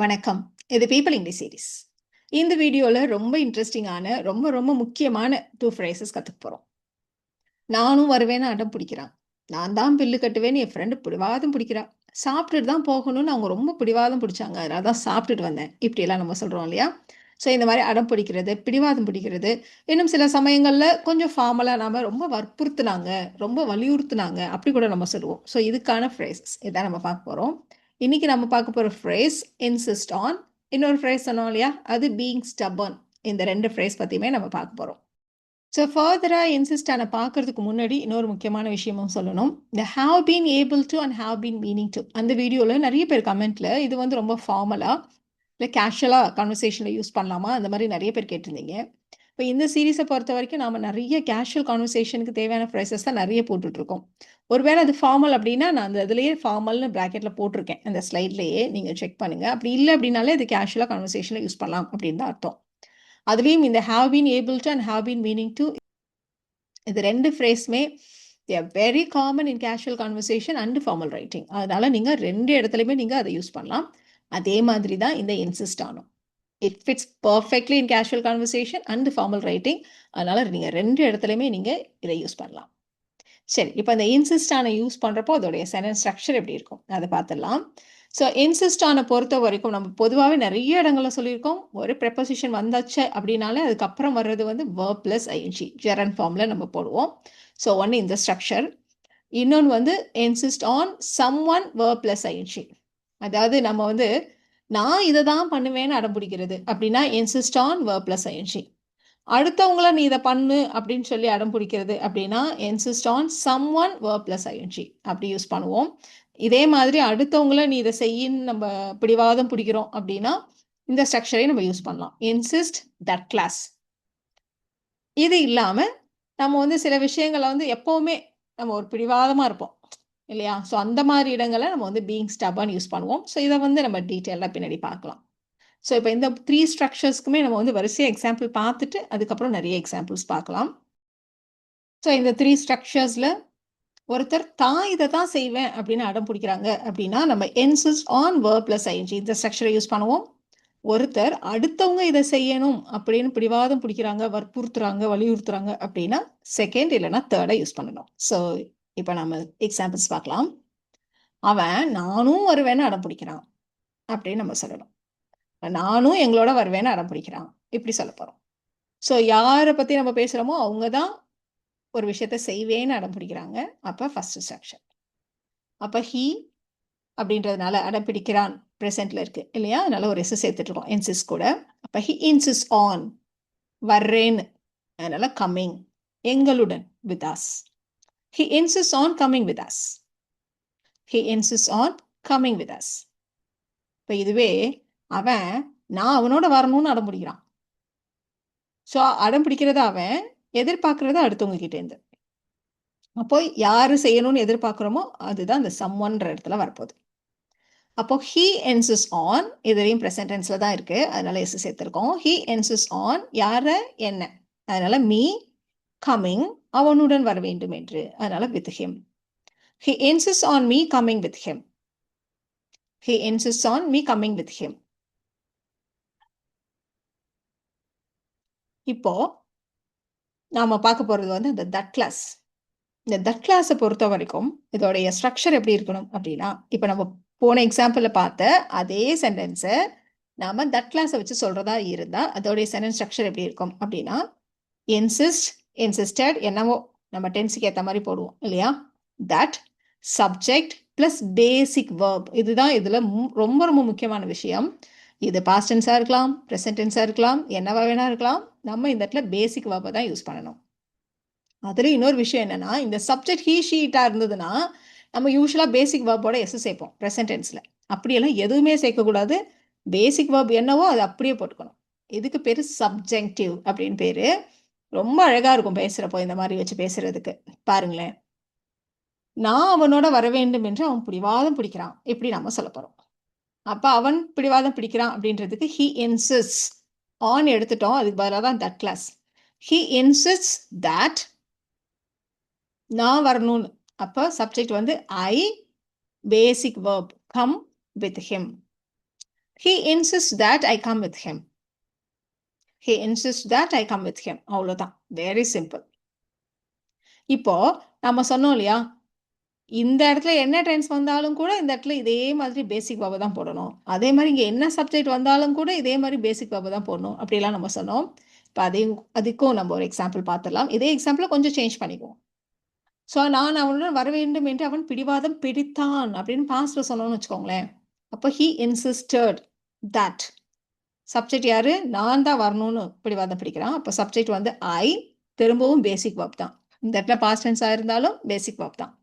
வணக்கம். இது people English series. இந்த வீடியோல ரொம்ப இன்ட்ரெஸ்டிங்கான, ரொம்ப முக்கியமான 2 ஃப்ரேசஸ் கத்துக்க போறோம். நானும் வருவேன்னு அடம் பிடிக்கிறான். நான் தான் பில்லு கட்டுவேன்னு என் ஃப்ரெண்டு பிடிவாதம் பிடிக்கிறா. சாப்பிட்டுட்டு தான் போகணும்னு அவங்க ரொம்ப பிடிவாதம் பிடிச்சாங்க. அதனால தான் சாப்பிட்டுட்டு வந்தேன். இப்படியெல்லாம் நம்ம சொல்றோம் இல்லையா? ஸோ இந்த மாரி அடம் பிடிக்கிறது, பிடிவாதம் பிடிக்கிறது, இன்னும் சில சமயங்கள்ல கொஞ்சம் ஃபார்மலா நாம ரொம்ப வற்புறுத்துனாங்க, ரொம்ப வலியுறுத்துனாங்க, அப்படி கூட நம்ம சொல்லுவோம். ஸோ இதுக்கான ஃப்ரேசஸ் இதான் நம்ம பார்க்க போறோம். இன்னைக்கு நம்ம பார்க்க போற ஃப்ரேஸ் இன்சிஸ்ட் ஆன். இன்னொரு ஃப்ரேஸ் சொன்னோம் இல்லையா? அது பீயிங் ஸ்டபர்ன். இந்த 2 ஃப்ரேஸ் பத்தியுமே நம்ம பார்க்க போறோம். ஸோ ஃபர்தரா இன்சிஸ்ட் ஆன பார்க்கறதுக்கு முன்னாடி இன்னொரு முக்கியமான விஷயமும் சொல்லணும். இந்த have been able to and have been meaning to அந்த வீடியோல நிறைய பேர் கமெண்ட்ல இது வந்து ரொம்ப ஃபார்மலா இல்லை கேஷுவலா கான்வர்சேஷன்ல யூஸ் பண்ணலாமா அந்த மாதிரி நிறைய பேர் கேட்டிருந்தீங்க. இப்போ இந்த சீரீஸை பொறுத்த வரைக்கும் நாம நிறைய கேஷுவல் கான்வர்சேஷனுக்கு தேவையான ஃப்ரேசஸ் தான் நிறைய போட்டுட்டு இருக்கோம். ஒருவேளை அது ஃபார்மல் அப்படின்னா நான் அந்த இதுலயே ஃபார்மல்னு பிராக்கெட்ல போட்டிருக்கேன் அந்த ஸ்லைட்லயே நீங்க செக் பண்ணுங்க. அப்படி இல்லை அப்படின்னாலே அது கேஷுவலா கான்வர்சேஷன்ல யூஸ் பண்ணலாம் அப்படின்னு தான் அர்த்தம். அதுலேயும் இந்த have been able to and have been meaning to இது 2 ஃப்ரேஸுமே very common in casual conversation and formal writing. அதனால நீங்க 2 இடத்துலையுமே நீங்க அதை யூஸ் பண்ணலாம். அதே மாதிரி தான் இந்த இன்சிஸ்ட் ஆனும். It fits perfectly in casual conversation and formal writing. அதனால நீங்க 2 இடத்துலையுமே நீங்க இதை யூஸ் பண்ணலாம். சரி, இப்போ இந்த இன்சிஸ்ட் ஆன யூஸ் பண்றப்போ அதோடைய சென்டென்ஸ் ஸ்ட்ரக்சர் எப்படி இருக்கும் அதை பார்த்துடலாம். ஸோ இன்சிஸ்ட் ஆன பொறுத்த வரைக்கும் நம்ம பொதுவாகவே நிறைய இடங்கள்ல சொல்லியிருக்கோம். ஒரு ப்ரெப்போசிஷன் வந்தாச்சு அப்படின்னாலே அதுக்கப்புறம் வர்றது வந்து verb plus ing ஜெரண்ட் ஃபார்ம்ல நம்ம போடுவோம். ஸோ ஒன்று இந்த ஸ்ட்ரக்சர். இன்னொன்று வந்து insist on some one verb plus ing. அதாவது நம்ம வந்து நான் இதை தான் பண்ணுவேன்னு அடம் பிடிக்கிறது அப்படின்னா insist on verb plus ing. அடுத்தவங்கள நீ இதை பண்ணு அப்படின்னு சொல்லி அடம் பிடிக்கிறது அப்படின்னா insist on some one verb plus ing அப்படி யூஸ் பண்ணுவோம். இதே மாதிரி அடுத்தவங்கள நீ இதை செய்யின்னு நம்ம பிடிவாதம் பிடிக்கிறோம் அப்படின்னா இந்த ஸ்ட்ரக்சரை நம்ம யூஸ் பண்ணலாம். Insist that clause. இது இல்லாம நம்ம வந்து சில விஷயங்களை வந்து எப்பவுமே நம்ம ஒரு பிடிவாதமா இருப்போம் இல்லையா? ஸோ அந்த மாதிரி இடங்களை நம்ம வந்து பீயிங் ஸ்டபர்ன் யூஸ் பண்ணுவோம். ஸோ இதை வந்து நம்ம டீட்டெயிலாக பின்னாடி பார்க்கலாம். ஸோ இப்போ இந்த 3 ஸ்ட்ரக்சர்ஸ்க்குமே நம்ம வந்து வரிசையாக எக்ஸாம்பிள் பார்த்துட்டு அதுக்கப்புறம் நிறைய எக்ஸாம்பிள்ஸ் பார்க்கலாம். ஸோ இந்த 3 ஸ்ட்ரக்சர்ஸில் ஒருத்தர் தான் இதை தான் செய்வேன் அப்படின்னு அடம் பிடிக்கிறாங்க அப்படின்னா நம்ம insist on verb plus ing இந்த ஸ்ட்ரக்சரை யூஸ் பண்ணுவோம். ஒருத்தர் அடுத்தவங்க இதை செய்யணும் அப்படின்னு பிடிவாதம் பிடிக்கிறாங்க, வற்புறுத்துறாங்க, வலியுறுத்துறாங்க அப்படின்னா செகண்ட் இல்லைன்னா தேர்டை யூஸ் பண்ணணும். ஸோ இப்போ நம்ம எக்ஸாம்பிள்ஸ் பார்க்கலாம். அவன் நானும் வருவேன்னு அடம் பிடிக்கிறான் அப்படின்னு நம்ம சொல்லணும். நானும் எங்களோட வருவேன்னு அடம் பிடிக்கிறான் இப்படி சொல்ல போறோம். ஸோ யாரை பத்தி நம்ம பேசுறோமோ அவங்க தான் ஒரு விஷயத்த செய்வேன்னு அடம் பிடிக்கிறாங்க. அப்ப ஃபர்ஸ்ட் ஸ்ட்ரக்சர். அப்ப ஹீ அப்படின்றதுனால அடம் பிடிக்கிறான் ப்ரெசென்ட்ல இருக்கு இல்லையா? அதனால ஒரு எஸ் சேர்த்துட்டு இருக்கோம் இன்சிஸ்ட் கூட. அப்ப ஹி இன்சிஸ்ட் ஆன் வர்றேன்னு, அதனால கம்மிங் எங்களுடன் with us. He insist on coming with us. He insist on coming with us. இப்ப இதுவே அவன் நான் அவனோட வரணும்னு அடம் பிடிக்கிறான். ஸோ அடம் பிடிக்கிறத அவன் எதிர்பார்க்கறத அடுத்தவங்க கிட்ட இருந்து. அப்போ யாரு செய்யணும்னு எதிர்பார்க்கிறோமோ அதுதான் இந்த சம்ஒன்ற இடத்துல வரப்போகுது. அப்போ ஹீ இன்சிஸ்ட் ஆன் இதுலையும் ப்ரெசன்ட் டென்ஸ்ல தான் இருக்கு, அதனால எஸ் சேர்த்திருக்கோம். ஹீ இன்சிஸ்ட் ஆன் யார என்ன, அதனால மீ கம்மிங் அவனுடன் வர வேண்டும் என்று, அதனால with him. He insist on me coming with him. He insist on me coming with him. இப்போ நாம பார்க்க போறது வந்து இந்த தட் கிளாஸ். இந்த தட் கிளாஸை பொறுத்த வரைக்கும் இதோடைய ஸ்ட்ரக்சர் எப்படி இருக்கணும் அப்படின்னா, இப்போ நம்ம போன எக்ஸாம்பிள்ல பார்த்த அதே சென்டென்ஸை நாம தட் கிளாஸை வச்சு சொல்றதா இருந்தா அதோடைய சென்டென்ஸ் ஸ்ட்ரக்சர் எப்படி இருக்கும் அப்படின்னா, இன்சிஸ்ட், இன்சிஸ்டட் என்னவோ நம்ம டென்ஸுக்கு ஏற்ற மாதிரி போடுவோம் இல்லையா? That subject plus basic verb. இதுதான் இதுல ரொம்ப முக்கியமான விஷயம். இது பாஸ்ட் டென்ஸா இருக்கலாம், ப்ரெசன்ட் டென்ஸா இருக்கலாம், என்னவா வேணா இருக்கலாம். நம்ம இந்த இடத்துல பேசிக் வேர்பை தான் யூஸ் பண்ணணும். அதுல இன்னொரு விஷயம் என்னன்னா, இந்த சப்ஜெக்ட் ஹீ ஷீட்டா இருந்ததுன்னா நம்ம யூஸ்வலா பேசிக் வேர்போட எஸ் சேர்ப்போம் ப்ரெசன்ட் டென்ஸ்ல. அப்படியெல்லாம் எதுவுமே சேர்க்கக்கூடாது. பேசிக் வேர்ப் என்னவோ அது அப்படியே போட்டுக்கணும். இதுக்கு பேரு சப்ஜெக்டிவ் அப்படின்னு பேரு. ரொம்ப அழகா இருக்கும் பேசுறப்போ இந்த மாதிரி வச்சு பேசுறதுக்கு. பாருங்களேன், நான் அவனோட வர வேண்டும் என்று அவன் பிடிவாதம் பிடிக்கிறான் இப்படி நம்ம சொல்ல போறோம். அப்ப அவன் பிடிவாதம் பிடிக்கிறான் அப்படின்றதுக்கு ஹி இன்சிஸ்ட்ஸ் ஆன் எடுத்துட்டோம், அதுக்கு பதிலாக தான் that class. He insists that நான் வரணும்னு. அப்போ சப்ஜெக்ட் வந்து I, basic verb come with him. He insists that I come with him. He insists that I come with him. அவ்வளோதான். Very simple. இப்போ நம்ம சொன்னோம் இல்லையா, இந்த இடத்துல என்ன டென்ஸ் வந்தாலும் கூட இந்த இடத்துல இதே மாதிரி பேசிக் verb தான் போடணும். அதே மாதிரி இங்கே என்ன சப்ஜெக்ட் வந்தாலும் கூட இதே மாதிரி பேசிக் verb தான் போடணும். அப்படிலாம் நம்ம சொன்னோம். இப்போ அதுக்கும் நம்ம ஒரு எக்ஸாம்பிள் பார்த்துடலாம். இதே எக்ஸாம்பிளை கொஞ்சம் சேஞ்ச் பண்ணிக்குவோம். ஸோ நான் அவனுடன் வர வேண்டும் என்று அவன் பிடிவாதம் பிடித்தான் அப்படின்னு பாஸ்ட்ல சொன்னோம்னு வச்சுக்கோங்களேன். அப்போ he insisted that. சப்ஜெக்ட் யாரு? நான் தான் வரணும்னு பிடிவாதம் பிடிக்கிறான். அப்போ சப்ஜெக்ட் வந்து ஐ, திரும்பவும் பேசிக் verb தான். இந்த இடத்துல பாஸ்ட் டென்ஸா இருந்தாலும் பேசிக் verb தான்.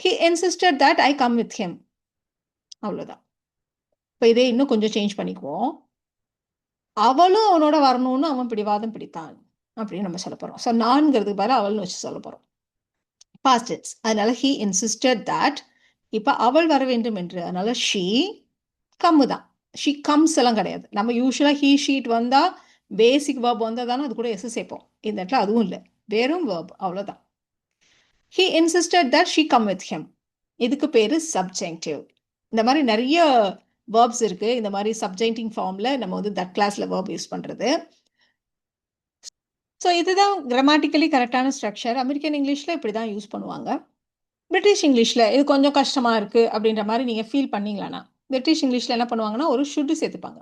He insisted that I come with him. அவ்வளோதான். இப்போ இதே இன்னும் கொஞ்சம் சேஞ்ச் பண்ணிக்குவோம். அவளும் அவனோட வரணும்னு அவன் பிடிவாதம் பிடித்தான் அப்படின்னு நம்ம சொல்ல போறோம். ஸோ நான்கிறதுக்கு பதிலாக அவள்னு வச்சு சொல்ல போறோம். Past tense. அதனால he insisted that. இப்போ அவள் வர வேண்டும் என்று, அதனால she கம்மு தான். she comes எல்லாம் கிடையாது. நம்ம யூஸ்வலாக he ஷீட் வந்தால் பேசிக் verb வந்தால் தானே அது கூட எஸ் சேர்ப்போம். இந்த இடத்துல அதுவும் இல்லை, வெறும் verb, அவ்வளோதான். he insisted that she come with him. இதுக்கு பேரு சப்ஜெக்டிவ். இந்த மாதிரி நிறைய வேர்ப்ஸ் இருக்கு. இந்த மாதிரி சப்ஜெக்டிங் ஃபார்ம்ல நம்ம வந்து தட் கிளாஸ்ல வேர்ப் யூஸ் பண்றது. ஸோ இதுதான் கிராமட்டிக்கலி கரெக்டான ஸ்ட்ரக்சர். அமெரிக்கன் இங்கிலீஷ்ல இப்படி தான் யூஸ் பண்ணுவாங்க. பிரிட்டிஷ் இங்கிலீஷ்ல இது கொஞ்சம் கஷ்டமா இருக்கு அப்படின்ற மாதிரி நீங்க ஃபீல் பண்ணீங்களானா, பிரிட்டிஷ் இங்கிலீஷ்ல என்ன பண்ணுவாங்கன்னா ஒரு ஷுட் சேர்த்துப்பாங்க.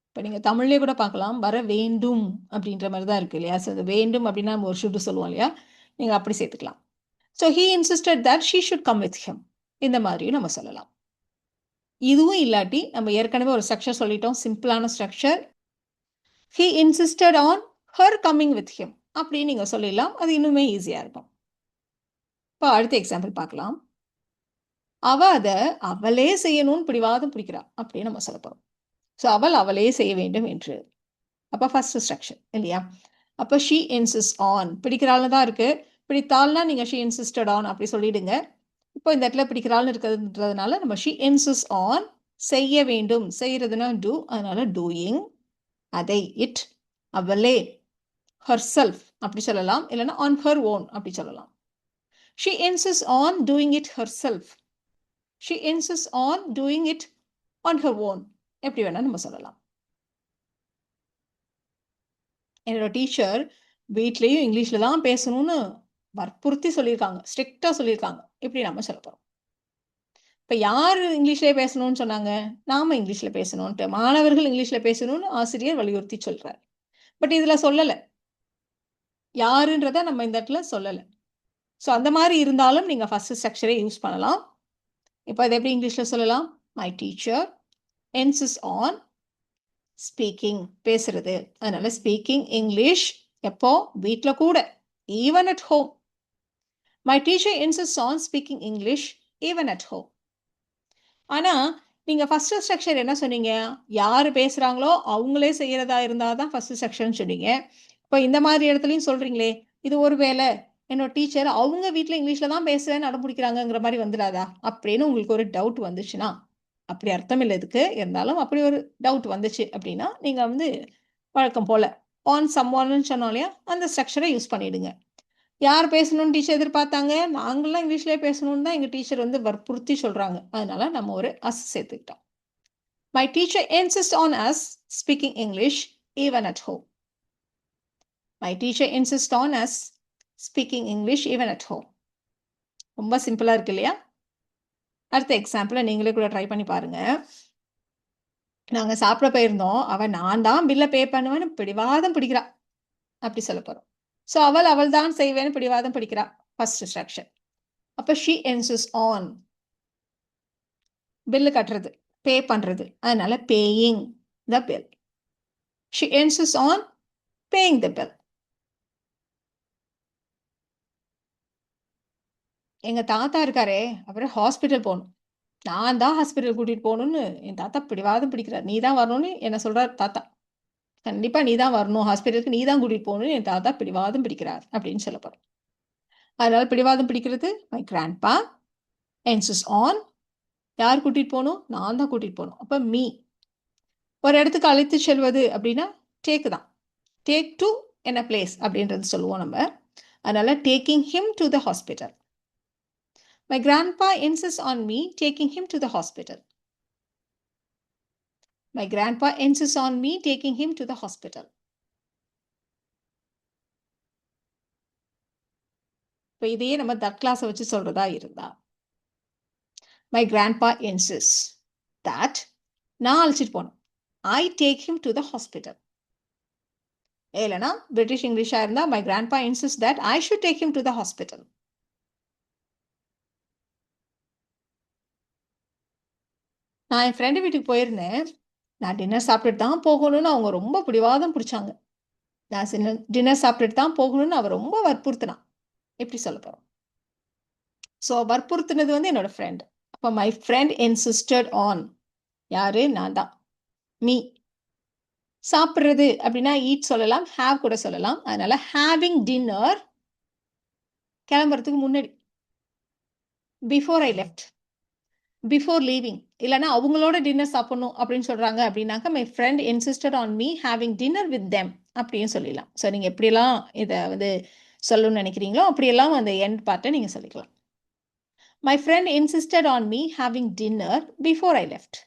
இப்போ நீங்க தமிழ்லேயே கூட பார்க்கலாம், வர வேண்டும் அப்படின்ற மாதிரி தான் இருக்கு இல்லையா. ஸோ வேண்டும் அப்படின்னா நம்ம ஒரு ஷுட் சொல்லுவோம் இல்லையா, நீங்க அப்படி சேர்த்துக்கலாம். So he insisted that she should come with him. இந்த மாதிரியும் நம்ம சொல்லலாம். இதுவும் இல்லாட்டி நம்ம ஏற்கனவே ஒரு ஸ்ட்ரக்சர் சொல்லிட்டோம், சிம்பிளான structure. he insisted on her coming with him அப்படின்னு நீங்க சொல்லிடலாம். அது இன்னுமே ஈஸியா இருக்கும். இப்போ அடுத்த எக்ஸாம்பிள் பார்க்கலாம். அதை அவளே செய்யணும்னு பிடிவாதம் பிடிக்கிறா அப்படின்னு நம்ம சொல்ல போறோம். ஸோ அவளே செய்ய வேண்டும் என்று. அப்போ ஃபர்ஸ்ட் ஸ்ட்ரக்சர் இல்லையா. அப்போ she insists on, பிடிக்கிறாள்னு தான் இருக்கு. பிடித்தாள்னா நீங்க she insisted on அப்படி சொல்லிடுங்க. இப்போ இந்த இடத்துல பிடிக்கிறாள்னு இருக்கிறதுனால நம்ம she insists on, செய்ய வேண்டும், செய்யறதுன்னா do, அதனால doing, அதை it, அவளே herself அப்படி சொல்லலாம், இல்லைன்னா on her own அப்படி சொல்லலாம். she insists on doing it herself. she insists on doing it on her own. எப்படி வேணா நம்ம சொல்லலாம். என்னோட டீச்சர் வீட்லேயும் இங்கிலீஷில் தான் பேசணும்னு வற்புறுத்தி சொல்லியிருக்காங்க, ஸ்ட்ரிக்டாக சொல்லியிருக்காங்க, இப்படி நம்ம சொல்ல போகிறோம். இப்போ யார் இங்கிலீஷ்லேயே பேசணும்னு சொன்னாங்க? நாம் இங்கிலீஷில் பேசணும்ன்ட்டு, மாணவர்கள் இங்கிலீஷில் பேசணும்னு ஆசிரியர் வலியுறுத்தி சொல்கிறார். பட் இதில் சொல்லலை, யாருன்றதை நம்ம இந்த இடத்துல சொல்லலை. ஸோ அந்த மாதிரி இருந்தாலும் நீங்கள் ஃபஸ்ட்டு ஸ்ட்ரக்சரே யூஸ் பண்ணலாம். இப்போ அதை எப்படி இங்கிலீஷில் சொல்லலாம்? My teacher insists on speaking, பேசுறது. அதனால ஸ்பீக்கிங் இங்கிலீஷ் எப்போ? வீட்டில் கூட, even at home. My teacher insists on speaking English even at home. ஆனால் நீங்கள் ஃபஸ்ட்டு ஸ்ட்ரக்சர் என்ன சொன்னீங்க? யார் பேசுகிறாங்களோ அவங்களே செய்கிறதா இருந்தால் தான் ஃபஸ்ட்டு ஸ்ட்ரக்சர்னு சொன்னீங்க. இப்போ இந்த மாதிரி இடத்துலையும் சொல்கிறீங்களே, இது ஒரு வேலை என்னோட டீச்சர் அவங்க வீட்டில் இங்கிலீஷில் தான் பேசுகிறேன்னு அடம்பிடிக்கிறாங்கங்கிற மாதிரி வந்துடாதா அப்படின்னு உங்களுக்கு ஒரு டவுட் வந்துச்சுன்னா, அப்படி அர்த்தம் இல்லை இதுக்கு, இருந்தாலும் அப்படி ஒரு டவுட் வந்துச்சு அப்படின்னா நீங்கள் வந்து வழக்கம் போல் ஆன் சம்ஒன்னு சொன்னோம் இல்லையா, அந்த ஸ்ட்ரக்சரை யூஸ் பண்ணிவிடுங்க. யார் பேசணும்னு டீச்சர் எதிர்பார்த்தாங்க? நாங்களாம் இங்கிலீஷ்லேயே பேசணும்னு தான் எங்கள் டீச்சர் வந்து வற்புறுத்தி சொல்கிறாங்க. அதனால நம்ம ஒரு அஸ் சேர்த்துக்கிட்டோம். My teacher insists on us speaking English even at home. My teacher insists on us speaking English even at home. ரொம்ப சிம்பிளாக இருக்கு இல்லையா? அடுத்த எக்ஸாம்பிளை நீங்களே கூட ட்ரை பண்ணி பாருங்க. நாங்கள் சாப்பிட போயிருந்தோம், அவள் நான் தான் பில்லை பே பண்ணுவேன்னு பிடிவாதம் பிடிக்கிறா அப்படி சொல்ல போகிறோம். ஸோ அவள் தான் செய்வேன்னு பிடிவாதம் பிடிக்கிறா, ஃபர்ஸ்ட் ஸ்ட்ரக்சர். அப்போ she insists on, பில்லு கட்டுறது, பே பண்ணுறது, அதனால paying the bill. she insists on paying the bill. எங்கள் தாத்தா இருக்காரே, அப்புறம் ஹாஸ்பிட்டல் போகணும், நான் தான் ஹாஸ்பிட்டல் கூட்டிகிட்டு போகணுன்னு என் தாத்தா பிடிவாதம் பிடிக்கிறார். நீ தான் வரணும்னு என்ன சொல்கிறார் தாத்தா. கண்டிப்பாக நீ தான் வரணும், ஹாஸ்பிட்டலுக்கு நீ தான் கூட்டிகிட்டு போகணும்னு என் தாத்தா பிடிவாதம் பிடிக்கிறார் அப்படின்னு சொல்ல போகிறோம். அதனால பிடிவாதம் பிடிக்கிறது மை கிராண்ட்பா insists on, யார் கூட்டிகிட்டு போகணும்? நான் தான் கூட்டிகிட்டு போகணும். அப்போ மீ. ஒரு இடத்துக்கு அழைத்து செல்வது அப்படின்னா டேக் தான், டேக் டு என்ன பிளேஸ் அப்படின்றது சொல்லுவோம் நம்ம. அதனால taking him to the hospital. My grandpa insists on me taking him to the hospital. My grandpa insists on me taking him to the hospital. இப்போ இதையே நம்ம தட் கிளாஸை வச்சு சொல்றதா இருந்தா, my grandpa insists that நான் அழைச்சிட்டு போனேன். I take him to the hospital. இல்லைனா பிரிட்டிஷ் இங்கிலீஷா இருந்தா my grandpa insists that I should take him to the hospital. நான் என் ஃப்ரெண்டு வீட்டுக்கு போயிருந்தேன். நான் டின்னர் சாப்பிட்டுட்டு தான் போகணும்னு அவங்க ரொம்ப பிடிவாதம் பிடிச்சாங்க. நான் டின்னர் சாப்பிட்டுட்டு தான் போகணும்னு அவ ரொம்ப வற்புறுத்தினான். எப்படி சொல்ல போறோம்? ஸோ வற்புறுத்தினது வந்து என்னோட ஃப்ரெண்ட். அப்போ மை ஃப்ரெண்ட் இன்சிஸ்டட் ஆன், யாரு? நான் தான், மீ. சாப்பிட்றது அப்படின்னா ஈட் சொல்லலாம், ஹேவ் கூட சொல்லலாம். அதனால ஹேவிங் டின்னர் கிளம்புறதுக்கு முன்னாடி, before I left, before leaving, இல்லைன்னா அவங்களோட டின்னர் சாப்பிடணும் அப்படின்னு சொல்றாங்க அப்படின்னாக்கா my friend insisted on me having dinner with them அப்படின்னு சொல்லிடலாம். ஸோ நீங்கள் எப்படியெல்லாம் இதை வந்து சொல்லணும்னு நினைக்கிறீங்களோ அப்படியெல்லாம் அந்த எண்ட் பார்ட்டை நீங்கள் சொல்லிக்கலாம். My friend insisted on me having dinner before I left.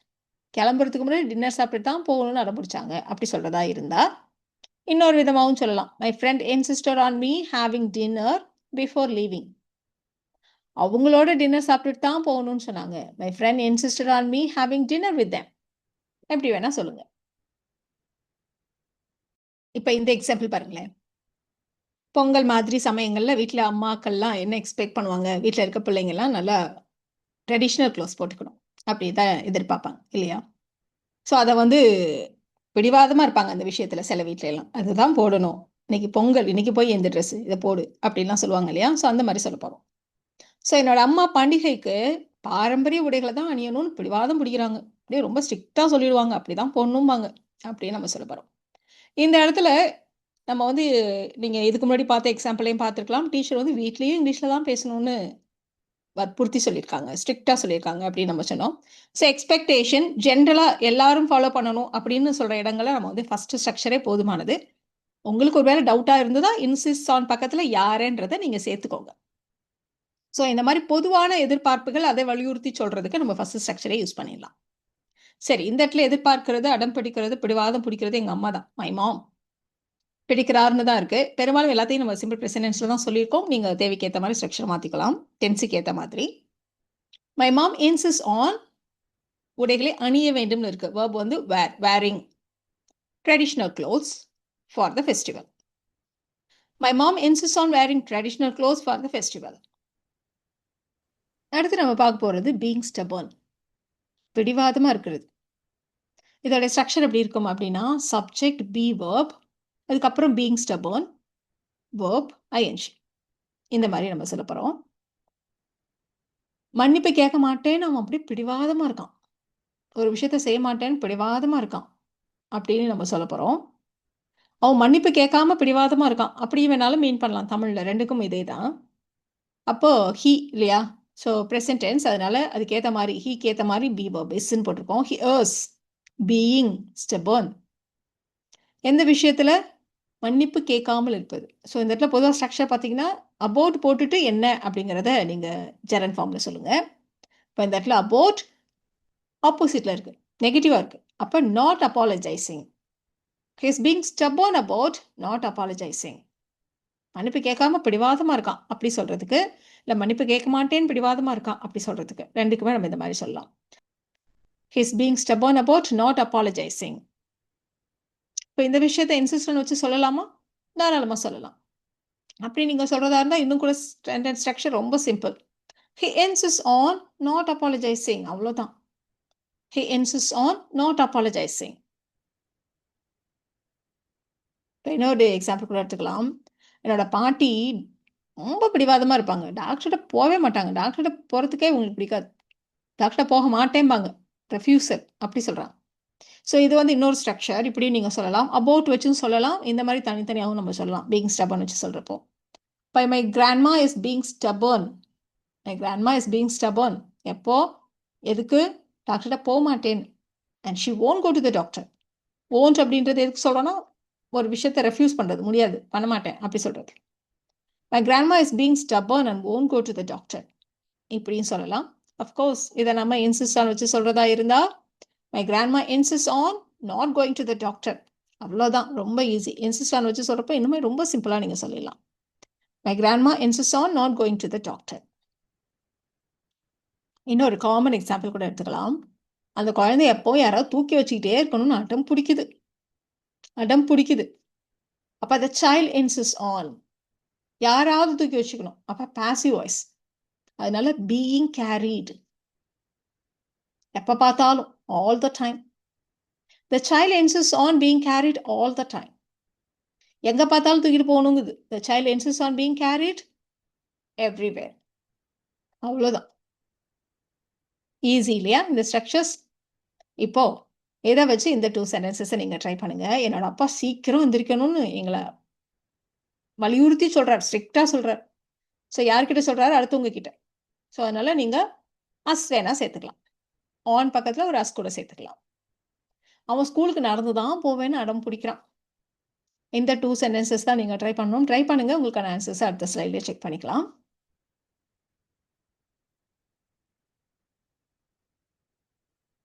கிளம்புறதுக்கு முன்னாடி டின்னர் சாப்பிட்டு தான் போகணும்னு அடம்பிடிச்சாங்க அப்படி சொல்றதா இருந்தா இன்னொரு விதமாகவும் சொல்லலாம். My friend insisted on me having dinner before leaving. அவங்களோட டின்னர் சாப்பிட்டுட்டு தான் போகணும்னு சொன்னாங்க. My friend insisted on me having dinner with them. எப்படி வேணா சொல்லுங்க. இப்போ இந்த எக்ஸாம்பிள் பாருங்களேன். பொங்கல் மாதிரி சமயங்கள்ல வீட்டில் அம்மாக்கள்லாம் என்ன எக்ஸ்பெக்ட் பண்ணுவாங்க? வீட்டில் இருக்க பிள்ளைங்கள்லாம் நல்லா ட்ரெடிஷ்னல் க்ளோத்ஸ் போட்டுக்கணும் அப்படி தான் எதிர்பார்ப்பாங்க இல்லையா? ஸோ அதை வந்து பிடிவாதமாக இருப்பாங்க அந்த விஷயத்தில். சில வீட்டில எல்லாம் அதுதான் போடணும், இன்னைக்கு பொங்கல், இன்னைக்கு போய் எந்த ட்ரெஸ்ஸு இதை போடு அப்படின்லாம் சொல்லுவாங்க இல்லையா? ஸோ அந்த மாதிரி சொல்ல போகிறோம். ஸோ என்னோட அம்மா பண்டிகைக்கு பாரம்பரிய உடைகளை தான் அணியணும்னு பிடிவாதம் பிடிக்கிறாங்க. அப்படியே ரொம்ப ஸ்ட்ரிக்டாக சொல்லிடுவாங்க, அப்படி தான் போடணும்பாங்க அப்படின்னு நம்ம சொல்ல போகிறோம். இந்த இடத்துல நம்ம வந்து நீங்கள் இதுக்கு முன்னாடி பார்த்த எக்ஸாம்பிளையும் பார்த்துருக்கலாம். டீச்சர் வந்து வீட்லேயும் இங்கிலீஷில் தான் பேசணும்னு வற்புறுத்தி சொல்லியிருக்காங்க, ஸ்ட்ரிக்டாக சொல்லியிருக்காங்க அப்படின்னு நம்ம சொன்னோம். ஸோ எக்ஸ்பெக்டேஷன் ஜென்ரலாக எல்லாரும் ஃபாலோ பண்ணணும் அப்படின்னு சொல்கிற இடங்களை நம்ம வந்து ஃபஸ்ட்டு ஸ்ட்ரக்சரே போதுமானது. உங்களுக்கு ஒரு வேளை டவுட்டாக இருந்ததா இன்சிஸ்ட் ஆன் பக்கத்தில் யாருன்றதை நீங்கள் சேர்த்துக்கோங்க. ஸோ இந்த மாதிரி பொதுவான எதிர்பார்ப்புகள் அதை வலியுறுத்தி சொல்கிறதுக்கு நம்ம ஃபஸ்ட்டு ஸ்ட்ரக்சரே யூஸ் பண்ணிடலாம். சரி, இந்த இடத்துல எதிர்பார்க்கிறது, அடம் பிடிக்கிறது, பிடிவாதம் பிடிக்கிறது எங்கள் அம்மா தான், மை மாம். பிடிக்கிறாருன்னு தான் இருக்குது. பெரும்பாலும் எல்லாத்தையும் நம்ம சிம்பிள் ப்ரெசன்டென்ஸில் தான் சொல்லியிருக்கோம். நீங்கள் தேவைக்கு ஏற்ற மாதிரி ஸ்ட்ரக்சர் மாற்றிக்கலாம், டென்ஸுக்கு ஏற்ற மாதிரி. மை மாம் இன்சிஸ்ட் ஆன் உடைகளை அணிய வேண்டும்னு இருக்குது. வேர்ப் வந்து wearing traditional clothes for the festival. My mom insist on wearing traditional clothes for the festival. அடுத்து நம்ம பார்க்க போகிறது பீயிங் ஸ்டபர்ன், பிடிவாதமாக இருக்கிறது. இதோட ஸ்ட்ரக்சர் எப்படி இருக்கும் அப்படின்னா சப்ஜெக்ட் பி வேர்ப், அதுக்கப்புறம் பீயிங் ஸ்டபர்ன் வேர்ப் ஐஎன்ஜி, இந்த மாதிரி நம்ம சொல்ல போகிறோம். மன்னிப்பு கேட்க மாட்டேன்னு அவன் அப்படி பிடிவாதமாக இருக்கான், ஒரு விஷயத்த செய்ய மாட்டேன்னு பிடிவாதமாக இருக்கான் அப்படின்னு நம்ம சொல்ல போகிறோம். அவன் மன்னிப்பு கேட்காம பிடிவாதமாக இருக்கான் அப்படி வேணாலும் மீன் பண்ணலாம். தமிழில் ரெண்டுக்கும் இதே தான். அப்போ ஹீ இல்லையா? ஸோ ப்ரெசன்ட் டென்ஸ், அதனால அதுக்கேற்ற மாதிரி ஹீக்கு ஏற்ற மாதிரி பி வேர்ப் இஸ்ன்னு போட்டிருக்கோம். ஹி இஸ் பீயிங் ஸ்டபர்ன், எந்த விஷயத்தில்? மன்னிப்பு கேட்காமல் இருப்பது. ஸோ இந்த இடத்துல பொதுவாக ஸ்ட்ரக்சர் பார்த்தீங்கன்னா அபவுட் போட்டுட்டு என்ன அப்படிங்கிறத நீங்கள் ஜெரண்ட் ஃபார்மில் சொல்லுங்கள். இப்போ இந்த இடத்துல அபவுட் ஆப்போசிட்டில் இருக்குது, நெகட்டிவாக இருக்குது. அப்போ not apologising. He is being stubborn about not apologising. மன்னிப்பு கேட்காம பிடிவாதமாக இருக்கான் அப்படி சொல்கிறதுக்கு, இல்லை மன்னிப்பு கேட்க மாட்டேன்னு பிடிவாதமாக இருக்கான் அப்படி சொல்கிறதுக்கு, ரெண்டுக்குமே நம்ம இந்த மாதிரி சொல்லலாம். He is being stubborn about not apologising. இப்போ இந்த விஷயத்தை இன்சிஸ்டன் வச்சு சொல்லலாமா? தாராளமாக சொல்லலாம். அப்படி நீங்கள் சொல்கிறதா இருந்தால் இன்னும் கூட சென்டென்ஸ் ஸ்ட்ரக்சர் ரொம்ப simple. He insists on not apologising, அவ்வளோதான். He insists on not apologising. இப்போ இன்னொரு எக்ஸாம்பிள் கூட எடுத்துக்கலாம். என்னோட பாட்டி ரொம்ப பிடிவாதமாக இருப்பாங்க, டாக்டர்கிட்ட போகவே மாட்டாங்க. டாக்டர்கிட்ட போகிறதுக்கே உங்களுக்கு பிடிக்காது, டாக்டர்கிட்ட போக மாட்டேன்பாங்க, ரெஃப்யூசல் அப்படி சொல்கிறாங்க. ஸோ இது வந்து இன்னொரு ஸ்ட்ரக்சர். இப்படி நீங்கள் சொல்லலாம், அபவுட் வச்சும் சொல்லலாம், இந்த மாதிரி தனித்தனியாகவும் நம்ம சொல்லலாம் பீயிங் ஸ்டபர்ன் வச்சு சொல்கிறப்போ. இப்போ my grandma is being stubborn, my grandma is being stubborn. எப்போ? எதுக்கு? டாக்டர்கிட்ட போக மாட்டேன். And she won't go to the doctor. Won't அப்படின்றது எதுக்கு சொல்கிறோன்னா ஒரு விஷயத்தை ரெஃப்யூஸ் பண்ணுறது, முடியாது, பண்ண மாட்டேன் அப்படி சொல்கிறது. My grandma is being stubborn and won't go to the doctor இப்படின்னு சொல்லலாம். அஃப்கோர்ஸ் இதை நம்ம இன்சிஸ்ட் ஆன் வச்சு சொல்கிறதா இருந்தால் my grandma insist on not going to the doctor. அவ்வளோதான், ரொம்ப ஈஸி. இன்சிஸ்ட் ஆன் வச்சு சொல்கிறப்ப இன்னுமே ரொம்ப சிம்பிளாக நீங்கள் சொல்லிடலாம். My grandma insist on not going to the doctor. இன்னொரு காமன் எக்ஸாம்பிள் கூட எடுத்துக்கலாம். அந்த குழந்தை எப்போ யாராவது தூக்கி வச்சுக்கிட்டே இருக்கணும்னு அடம் பிடிக்குது. அப்போ the child insists on, யாராவது தூக்கி வச்சுக்கணும். அப்போ passive voice. அதனால being carried, எப்போ பார்த்தாலும், all the time. The child insists on being carried all the time. எங்க பார்த்தாலும் தூக்கிட்டு போகணுங்குது. The child insists on being carried everywhere. அவ்வளோதான். ஈஸி இல்லையா இந்த ஸ்ட்ரக்சர்ஸ்? இப்போ இதை வச்சு இந்த 2 சென்டென்சஸை நீங்கள் ட்ரை பண்ணுங்க. என்னோட அப்பா சீக்கிரம் எந்திரிக்கணும்னு எங்களை வலியுறுத்தி சொல்றார், ஸ்ட்ரிக்டா சொல்றார். ஸோ யார்கிட்ட சொல்றாரு? அடுத்தவங்க கிட்ட. ஸோ அதனால நீங்க அஸ் வேணா சேர்த்துக்கலாம். ஆன் பக்கத்துல ஒரு அஸ் கூட சேர்த்துக்கலாம். அவன் ஸ்கூலுக்கு நடந்து தான் போவேன்னு அடம் பிடிக்கிறான். இந்த 2 சென்டென்சஸ் தான் நீங்க ட்ரை பண்ணணும். ட்ரை பண்ணுங்க. உங்களுக்கான ஆன்சர்ஸ் அடுத்த ஸ்லைட்ல செக் பண்ணிக்கலாம்.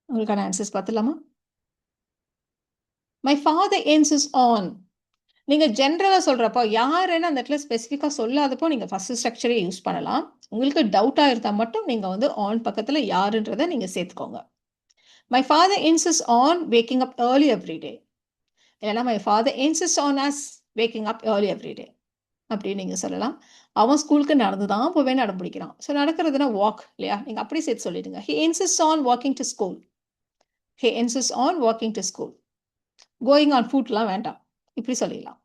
உங்களுக்கான ஆன்சர்ஸ் பார்த்துலாமா? My father insist on. நீங்க ஜென்ரலா சொல்றப்போ யாருன்னு அந்த இடத்துல ஸ்பெசிஃபிக்கா சொல்லாதப்போ நீங்க ஃபர்ஸ்ட் ஸ்ட்ரக்சரே யூஸ் பண்ணலாம். உங்களுக்கு டவுட்டா இருந்தா மட்டும் நீங்க வந்து ஆன் பக்கத்துல யாருன்றதை நீங்க சேர்த்துக்கோங்க. My father insist on waking up early every day. இல்லைன்னா my father insist on us waking up early every day அப்படின்னு நீங்க சொல்லலாம். அவன் ஸ்கூலுக்கு நடந்து தான் போவேன்னு அடம் பிடிக்கிறான். ஸோ நடக்கிறதுனா வாக் இல்லையா? நீங்க அப்படி சேர்த்து சொல்லிடுங்க. He insist on walking to school. He insist on walking to school. Going on ஃபுட்லாம் வேண்டாம், இப்படி சொல்லிடலாம்.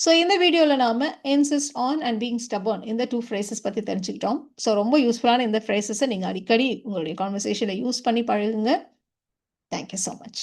ஸோ இந்த வீடியோவில் நாம் insist on and being stubborn இந்த 2 ஃப்ரேசஸ் பற்றி தெரிஞ்சுக்கிட்டோம். ஸோ ரொம்ப யூஸ்ஃபுல்லான இந்த ஃப்ரேசஸை நீங்கள் அடிக்கடி உங்களுடைய கான்வர்சேஷனில் யூஸ் பண்ணி பழகுங்க. Thank you so much.